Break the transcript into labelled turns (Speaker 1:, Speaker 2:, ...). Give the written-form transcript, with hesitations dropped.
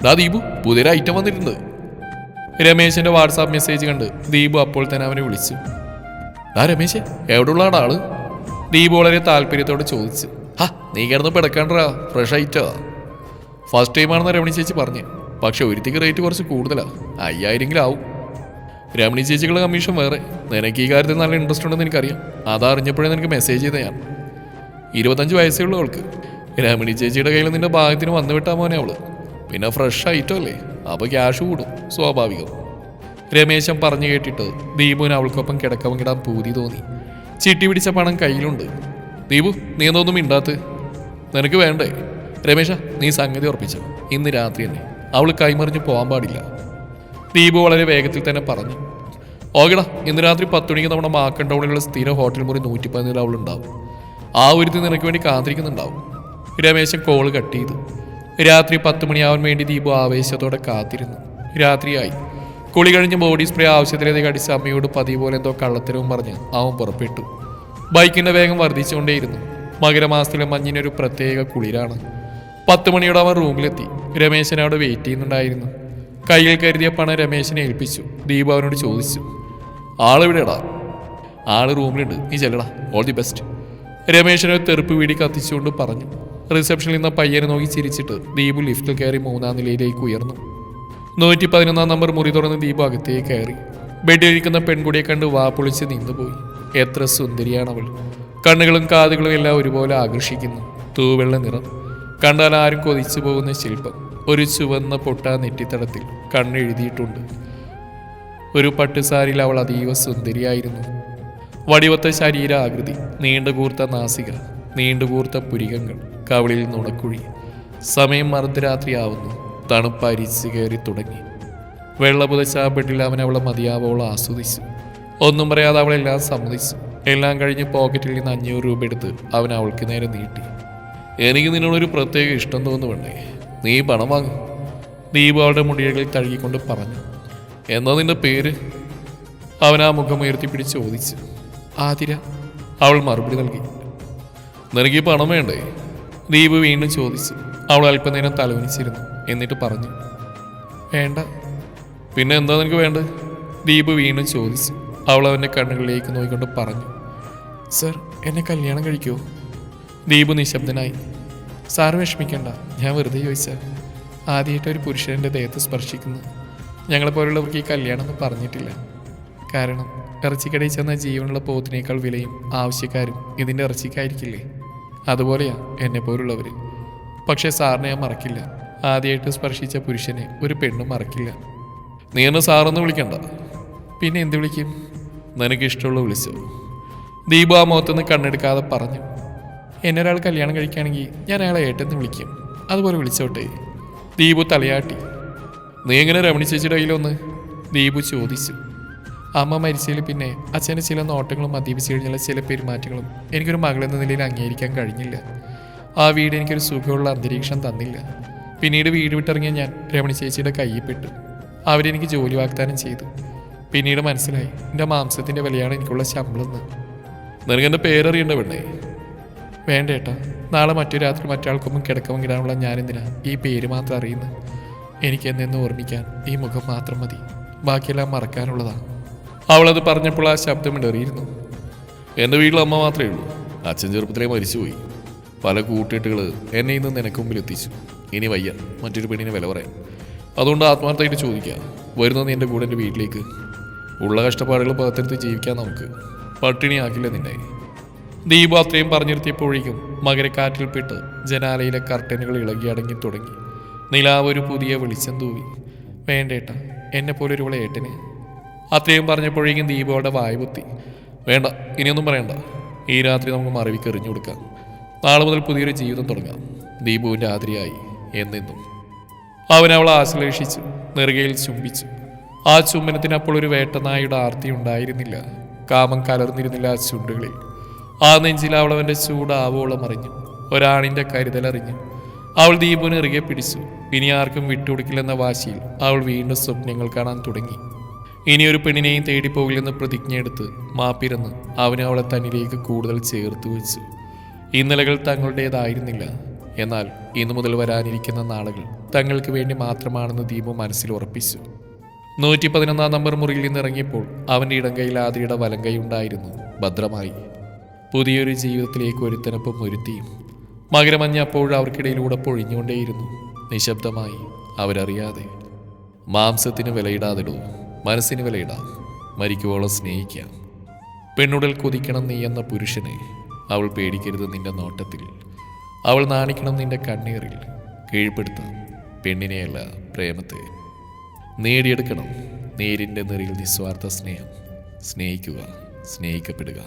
Speaker 1: ദാ ദീപു, പുതിയൊരു ഐറ്റം വന്നിട്ടുണ്ട്. രമേശിന്റെ വാട്സാപ്പ് മെസ്സേജ് കണ്ട് ദീപു അപ്പോൾ തന്നെ അവനെ വിളിച്ചു. ആ രമേശ്, എവിടെയുള്ള ആള്? ദീപു വളരെ താല്പര്യത്തോടെ ചോദിച്ചു. നീ കിടന്ന് പിടക്കാണ്ടാ, ഫ്രഷ് ഐറ്റാ. ഫസ്റ്റ് ടൈമാണെന്ന് രമണി ചേച്ചി പറഞ്ഞു. പക്ഷെ ഒരുത്തിക്ക് റേറ്റ് കുറച്ച് കൂടുതലാണ്, 5000 ആവും. രമണി ചേച്ചിക്കുള്ള കമ്മീഷൻ വേറെ. നിനക്ക് ഈ കാര്യത്തിൽ നല്ല ഇൻട്രസ്റ്റ് ഉണ്ടെന്ന് എനിക്കറിയാം. അതറിഞ്ഞപ്പോഴേ നിനക്ക് മെസ്സേജ് ചെയ്ത ഞാൻ. 25 വയസ്സേ ഉള്ളൂ അവൾക്ക്. രമണി ചേച്ചിയുടെ കയ്യിൽ നിന്റെ ഭാഗത്തിന് വന്നു വിട്ടാൽ മോനെ അവള്. പിന്നെ ഫ്രഷ് ഐറ്റം അല്ലേ, അപ്പോൾ ക്യാഷ് കൂടും, സ്വാഭാവികം. രമേശൻ പറഞ്ഞു കേട്ടിട്ട് ദീപുവിന് അവൾക്കൊപ്പം കിടക്കവങ്ങിടാൻ പൂതി തോന്നി. ചിട്ടി പിടിച്ച പണം കയ്യിലുണ്ട്. ദീപു, നീ എന്തൊന്നും മിണ്ടാത്ത്? നിനക്ക് വേണ്ടേ? രമേശ, നീ സംഗതി ഉറപ്പിച്ചു. ഇന്ന് രാത്രി തന്നെ അവൾ കൈമറിഞ്ഞ് പോകാൻ പാടില്ല. ദീപു വളരെ വേഗത്തിൽ തന്നെ പറഞ്ഞു. ഓക്കെടാ, ഇന്ന് രാത്രി 10 മണിക്ക് നമ്മുടെ മാക്കൻ ടൗണിലുള്ള സ്ഥിര ഹോട്ടൽ മുറി 114 അവളുണ്ടാവും. ആ ഒരുത്തി നിനക്ക് വേണ്ടി കാത്തിരിക്കുന്നുണ്ടാവും. രമേശൻ കോള് കട്ട് ചെയ്തു. രാത്രി 10 മണിയാവാൻ വേണ്ടി ദീപു ആവേശത്തോടെ കാത്തിരുന്നു. രാത്രിയായി. കുളി കഴിഞ്ഞ് ബോഡി സ്പ്രേ ആവശ്യത്തിലേക്ക് അടിച്ച് അമ്മയോട് പതിവ് പോലെ എന്തോ കള്ളത്തരവും പറഞ്ഞ് അവൻ പുറപ്പെട്ടു. ബൈക്കിന്റെ വേഗം വർദ്ധിച്ചുകൊണ്ടേയിരുന്നു. മകരമാസത്തിലെ മഞ്ഞിനൊരു പ്രത്യേക കുളിരാണ്. 10 മണിയോടെ അവൻ റൂമിലെത്തി. രമേശൻ അവിടെ വെയിറ്റ് ചെയ്യുന്നുണ്ടായിരുന്നു. കയ്യിൽ കരുതിയ പണം രമേശനെ ഏൽപ്പിച്ചു. ദീപു അവനോട് ചോദിച്ചു, ആളെവിടെടാ? ആള് റൂമിലുണ്ട്, നീ ചെല്ലടാ, ഓൾ ദി ബെസ്റ്റ്. രമേശനെ തെറുപ്പ് വീടി കത്തിച്ചുകൊണ്ട് പറഞ്ഞു. റിസപ്ഷനിൽ നിന്ന് പയ്യനെ നോക്കി ചിരിച്ചിട്ട് ദീപു ലിഫ്റ്റിൽ കയറി 3ാം നിലയിലേക്ക് ഉയർന്നു. 111 നമ്പർ മുറി തുറന്ന് ദീപു അകത്തേക്ക് കയറി. ബെഡിലിരിക്കുന്ന പെൺകുടിയെ കണ്ട് വാ പൊളിച്ച് നിന്നുപോയി. എത്ര സുന്ദരിയാണവൾ! കണ്ണുകളും കാതുകളും എല്ലാം ഒരുപോലെ ആകർഷിക്കുന്നു. തൂവെള്ള നിറം, കണ്ടാൽ ആരും കൊതിച്ചു പോകുന്ന ശില്പം. ഒരു ചുവന്ന പൊട്ടാ നെറ്റിത്തടത്തിൽ കണ്ണെഴുതിയിട്ടുണ്ട്. ഒരു പട്ടുസാരിയിൽ അവൾ അതീവ സുന്ദരിയായിരുന്നു. വടിവത്ത ശരീരാകൃതി, നീണ്ടുകൂർത്ത നാസിക, നീണ്ടുകൂർത്ത പുരികങ്ങൾ, കവിളിൽ നുണക്കുഴി. സമയം അർദ്ധരാത്രിയാവുന്നു. തണുപ്പ് അരിച്ചു കയറി തുടങ്ങി. വെള്ളപുതച്ച ബെഡിൽ അവൻ അവളെ മതിയാവോളം ആസ്വദിച്ചു. ഒന്നും പറയാതെ അവളെല്ലാം സമ്മതിച്ചു. എല്ലാം കഴിഞ്ഞ് പോക്കറ്റിൽ നിന്ന് 500 രൂപ എടുത്ത് അവൻ അവൾക്ക് നേരെ നീട്ടി. എനിക്ക് നിന്നോടൊരു പ്രത്യേക ഇഷ്ടം തോന്നുന്നുണ്ടേ, നീ പണം വാങ്ങും. ദീപു അവളുടെ മുടികളിൽ തഴുകിക്കൊണ്ട് പറഞ്ഞു. എന്താ നിന്റെ പേര്? അവൻ ആ മുഖം ഉയർത്തിപ്പിടിച്ച് ചോദിച്ചു. ആതിര. അവൾ മറുപടി നൽകി. നിനക്ക് ഈ പണം വേണ്ടേ? ദീപു വീണ്ടും ചോദിച്ചു. അവൾ അല്പനേരം തലവനിച്ചിരുന്നു. എന്നിട്ട് പറഞ്ഞു, വേണ്ട. പിന്നെ എന്താ നിനക്ക് വേണ്ടത്? ദീപു വീണ്ടും ചോദിച്ചു. അവൾ അവൻ്റെ കണ്ണുകളിലേക്ക് നോക്കിക്കൊണ്ട് പറഞ്ഞു, സർ, എന്നെ കല്യാണം കഴിക്കുമോ? ദീപു നിശബ്ദനായി. സാറ് വിഷമിക്കണ്ട, ഞാൻ വെറുതെ ചോദിച്ചാൽ. ആദ്യമായിട്ട് ഒരു പുരുഷൻ്റെ ദേഹത്ത് സ്പർശിക്കുന്നു. ഞങ്ങളെപ്പോലുള്ളവർക്ക് ഈ കല്യാണം ഒന്നും പറഞ്ഞിട്ടില്ല. കാരണം ഇറച്ചിക്കടയിൽ ചെന്ന ജീവനുള്ള പോത്തിനേക്കാൾ വിലയും ആവശ്യക്കാരും ഇതിൻ്റെ ഇറച്ചിക്കായിരിക്കില്ലേ? അതുപോലെയാ എന്നെപ്പോലുള്ളവർ. പക്ഷേ സാറിനെ ഞാൻ മറക്കില്ല. ആദ്യമായിട്ട് സ്പർശിച്ച പുരുഷനെ ഒരു പെണ്ണും മറക്കില്ല. നീ എന്നെ സാറൊന്നും വിളിക്കണ്ട. പിന്നെ എന്ത് വിളിക്കും? നിനക്കിഷ്ടമുള്ള വിളിച്ചോ? ദീപു ആ മുഖത്തുനിന്ന് കണ്ണെടുക്കാതെ പറഞ്ഞു. എന്നെ ഒരാൾ കല്യാണം കഴിക്കുകയാണെങ്കിൽ ഞാൻ അയാളെ ഏട്ടെന്ന് വിളിക്കും. അതുപോലെ വിളിച്ചോട്ടെ. ദീപു തലയാട്ടി. നീ എങ്ങനെ രമണി ചേച്ചിയുടെ കയ്യിലൊന്ന്? ദീപു ചോദിച്ചു. അമ്മ മരിച്ചതിൽ പിന്നെ അച്ഛൻ്റെ ചില നോട്ടങ്ങളും മദ്യപിച്ച് കഴിഞ്ഞുള്ള ചില പെരുമാറ്റങ്ങളും എനിക്കൊരു മകളെന്ന നിലയിൽ അംഗീകരിക്കാൻ കഴിഞ്ഞില്ല. ആ വീട് എനിക്കൊരു സുഖമുള്ള അന്തരീക്ഷം തന്നില്ല. പിന്നീട് വീട് വിട്ടിറങ്ങിയ ഞാൻ രമണി ചേച്ചിയുടെ കയ്യിൽ പെട്ടു. അവരെനിക്ക് ജോലി വാഗ്ദാനം ചെയ്തു. പിന്നീട് മനസ്സിലായി എൻ്റെ മാംസത്തിൻ്റെ വിലയാണ് എനിക്കുള്ള ശമ്പളം എന്ന്. നിനക്ക് എൻ്റെ പേരറിയണ്ട പെണ്ണേ? വേണ്ട ഏട്ടാ, നാളെ മറ്റൊരു രാത്രി മറ്റാൾക്കൊന്നും കിടക്കവങ്ങിടാനുള്ള ഞാനെന്തിനാ ഈ പേര് മാത്രം അറിയുന്നത്? എനിക്ക് എന്നെന്ന് ഓർമ്മിക്കാൻ ഈ മുഖം മാത്രം മതി. ബാക്കിയെല്ലാം മറക്കാനുള്ളതാണ്. അവളത് പറഞ്ഞപ്പോൾ ആ ശബ്ദമിടറിയിരുന്നു. എൻ്റെ വീട്ടിൽ അമ്മ മാത്രമേ ഉള്ളൂ. അച്ഛൻ ചെറുപ്പത്തിലേ മരിച്ചുപോയി. പല കൂട്ടുകെട്ടുകൾ എന്നെ ഇന്ന് നിനക്ക് മുമ്പിൽ എത്തിച്ചു. ഇനി വയ്യ മറ്റൊരു പെണ്ണിന് വില പറയാൻ. അതുകൊണ്ട് ആത്മാർത്ഥമായിട്ട് ചോദിക്കാം, വരുന്നത് നീ എൻ്റെ കൂടെ എൻ്റെ വീട്ടിലേക്ക്? ഉള്ള കഷ്ടപ്പാടുകൾ പകർത്തെടുത്ത് ജീവിക്കാൻ നമുക്ക്. പട്ടിണിയാക്കില്ല നിന്നെ. ദീപു അത്രയും പറഞ്ഞിരുത്തിയപ്പോഴേക്കും മകരക്കാറ്റിൽപ്പെട്ട് ജനാലയിലെ കർട്ടനുകൾ ഇളകി അടങ്ങി തുടങ്ങി. നിലാവ് ഒരു പുതിയ വെളിച്ചം തൂവി. വേണ്ടേട്ടാ, എന്നെപ്പോലെ ഒരുവളെ ഏട്ടന്. അത്രയും പറഞ്ഞപ്പോഴേക്കും ദീപുവിടെ വായ കുത്തി. വേണ്ട, ഇനിയൊന്നും പറയണ്ട. ഈ രാത്രി നമുക്ക് മറവിക്ക് എറിഞ്ഞു കൊടുക്കാം. നാളെ മുതൽ പുതിയൊരു ജീവിതം തുടങ്ങാം. ദീപുവിൻ്റെ ആതിരയായി എന്നെന്നും. അവൻ അവളെ ആശ്ലേഷിച്ചു, നെറുകയിൽ ചുംബിച്ചു. ആ ചുംബനത്തിന് അപ്പോൾ ഒരു വേട്ടനായുടെ ആർത്തി ഉണ്ടായിരുന്നില്ല. കാമം കലർന്നിരുന്നില്ല ആ ചുണ്ടുകളിൽ. ആ നെഞ്ചിൽ അവൾ അവൻ്റെ ചൂടാവോളം അറിഞ്ഞു. ഒരാണിൻ്റെ കരുതലറിഞ്ഞു. അവൾ ദീപുവിനെ ഇറുകെ പിടിച്ചു. ഇനി ആർക്കും വിട്ടുകൊടുക്കില്ലെന്ന വാശിയിൽ അവൾ വീണ്ടും സ്വപ്നങ്ങൾ കാണാൻ തുടങ്ങി. ഇനിയൊരു പെണ്ണിനെയും തേടിപ്പോകില്ലെന്ന് പ്രതിജ്ഞയെടുത്ത് മാപ്പിരന്ന് അവന് അവളെ തന്നിലേക്ക് കൂടുതൽ ചേർത്ത് വെച്ചു. ഇന്നലകൾ തങ്ങളുടേതായിരുന്നില്ല. എന്നാൽ ഇന്നു മുതൽ വരാനിരിക്കുന്ന നാളുകൾ തങ്ങൾക്ക് വേണ്ടി മാത്രമാണെന്ന് ദീപു മനസ്സിൽ ഉറപ്പിച്ചു. 111 നമ്പർ മുറിയിൽ നിന്ന് ഇറങ്ങിയപ്പോൾ അവൻ്റെ ഇടം കൈയിൽ ആതിരയുടെ വലം കൈ ഉണ്ടായിരുന്നു ഭദ്രമായി. പുതിയൊരു ജീവിതത്തിലേക്ക് ഒരുത്തനൊപ്പം ഒരുത്തിയും. മകരമഞ്ഞ അപ്പോഴും അവർക്കിടയിലൂടെ പൊഴിഞ്ഞുകൊണ്ടേയിരുന്നു, നിശബ്ദമായി, അവരറിയാതെ. മാംസത്തിന് വിലയിടാതിടൂ, മനസ്സിന് വിലയിടാം, മരിക്കുവോളം സ്നേഹിക്കാം. പെണ്ണുടൽ കൊതിക്കണം നീ എന്ന പുരുഷനെ അവൾ പേടിക്കരുത് നിന്റെ നോട്ടത്തിൽ. അവൾ നാണിക്കണം നിന്റെ കണ്ണീറിൽ. കീഴ്പ്പെടുത്താം പെണ്ണിനെയല്ല പ്രേമത്തെ. നേടിയെടുക്കണം നേരിൻ്റെ നിറയിൽ നിസ്വാർത്ഥ സ്നേഹം. സ്നേഹിക്കുക, സ്നേഹിക്കപ്പെടുക.